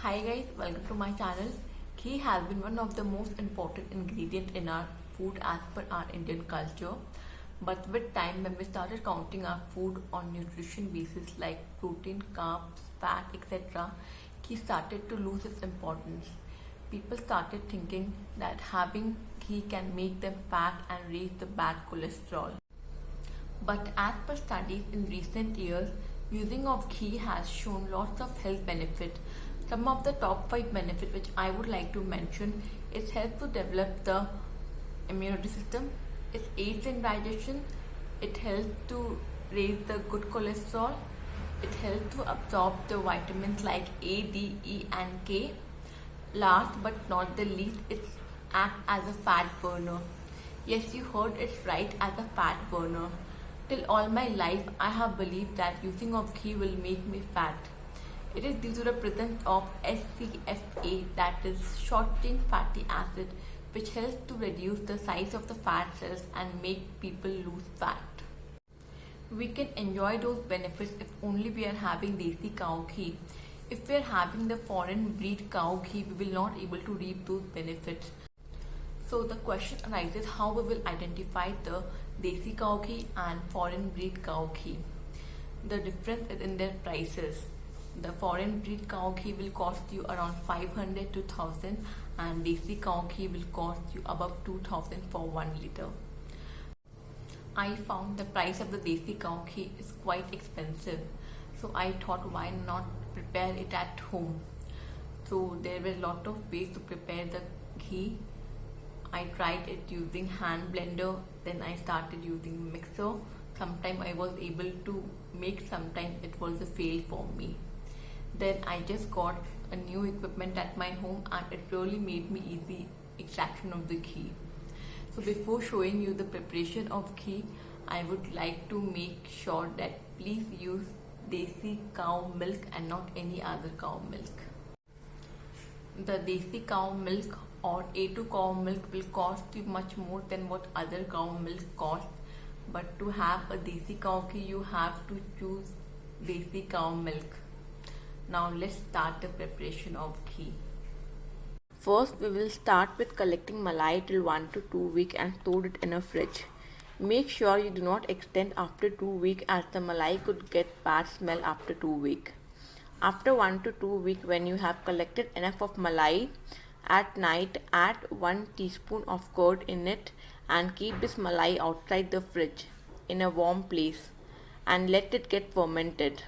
Hi guys, welcome to my channel. Ghee has been one of the most important ingredients in our food as per our Indian culture. But with time, when we started counting our food on nutrition basis like protein, carbs, fat, etc., ghee started to lose its importance. People started thinking that having ghee can make them fat and raise the bad cholesterol. But as per studies in recent years, using of ghee has shown lots of health benefits. Some of the top 5 benefits which I would like to mention is help to develop the immunity system, it aids in digestion, it helps to raise the good cholesterol, it helps to absorb the vitamins like A, D, E and K. Last but not the least, it acts as a fat burner. Yes, you heard it right, as a fat burner. Till all my life, I have believed that using of ghee will make me fat. It is due to the presence of SCFA, that is short-chain fatty acid, which helps to reduce the size of the fat cells and make people lose fat. We can enjoy those benefits if only we are having desi cow ghee. If we are having the foreign breed cow ghee, we will not able to reap those benefits. So the question arises, how we will identify the desi cow ghee and foreign breed cow ghee. The difference is in their prices. The foreign breed cow ghee will cost you around 500 to 1000 and desi cow ghee will cost you above 2000 for 1 liter. I found the price of the desi cow ghee is quite expensive, so I thought why not prepare it at home. So there were a lot of ways to prepare the ghee. I tried it using hand blender, then I started using mixer. Sometime I was able to make, sometime it was a fail for me. Then I just got a new equipment at my home and it really made me easy extraction of the ghee. So before showing you the preparation of ghee, I would like to make sure that please use desi cow milk and not any other cow milk. The desi cow milk or A2 cow milk will cost you much more than what other cow milk costs. But to have a desi cow ghee, you have to choose desi cow milk. Now let's start the preparation of ghee. First, we will start with collecting malai till 1 to 2 weeks and store it in a fridge. Make sure you do not extend after 2 weeks as the malai could get bad smell after 2 weeks. After 1 to 2 weeks, when you have collected enough of malai, at night add 1 teaspoon of curd in it and keep this malai outside the fridge in a warm place and let it get fermented.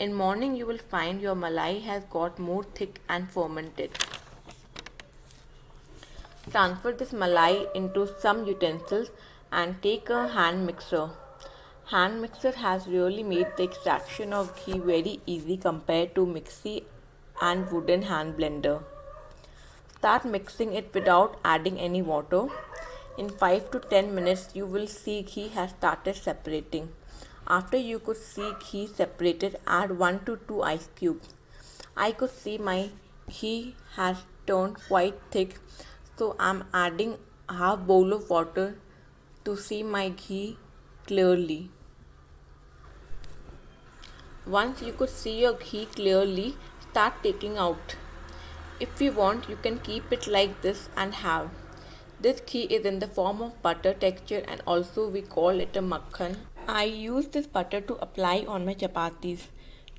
In morning you will find your malai has got more thick and fermented. Transfer this malai into some utensils and take a hand mixer. Hand mixer has really made the extraction of ghee very easy compared to mixie and wooden hand blender. Start mixing it without adding any water. In 5 to 10 minutes you will see ghee has started separating. After you could see ghee separated, add 1 to 2 ice cubes. I could see my ghee has turned quite thick, so I am adding half bowl of water to see my ghee clearly. Once you could see your ghee clearly, start taking out. If you want, you can keep it like this and have. This ghee is in the form of butter texture and also we call it a makhan. I use this butter to apply on my chapatis.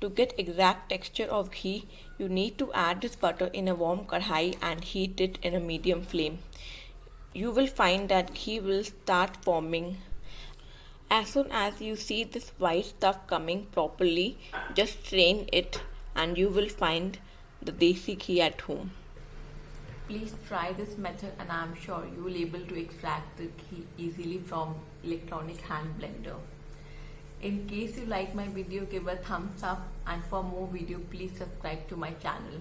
To get exact texture of ghee, you need to add this butter in a warm kadhai and heat it in a medium flame. You will find that ghee will start forming. As soon as you see this white stuff coming properly, just strain it and you will find the desi ghee at home. Please try this method and I am sure you will be able to extract the ghee easily from electronic hand blender. In case you like my video, give a thumbs up and for more video please subscribe to my channel.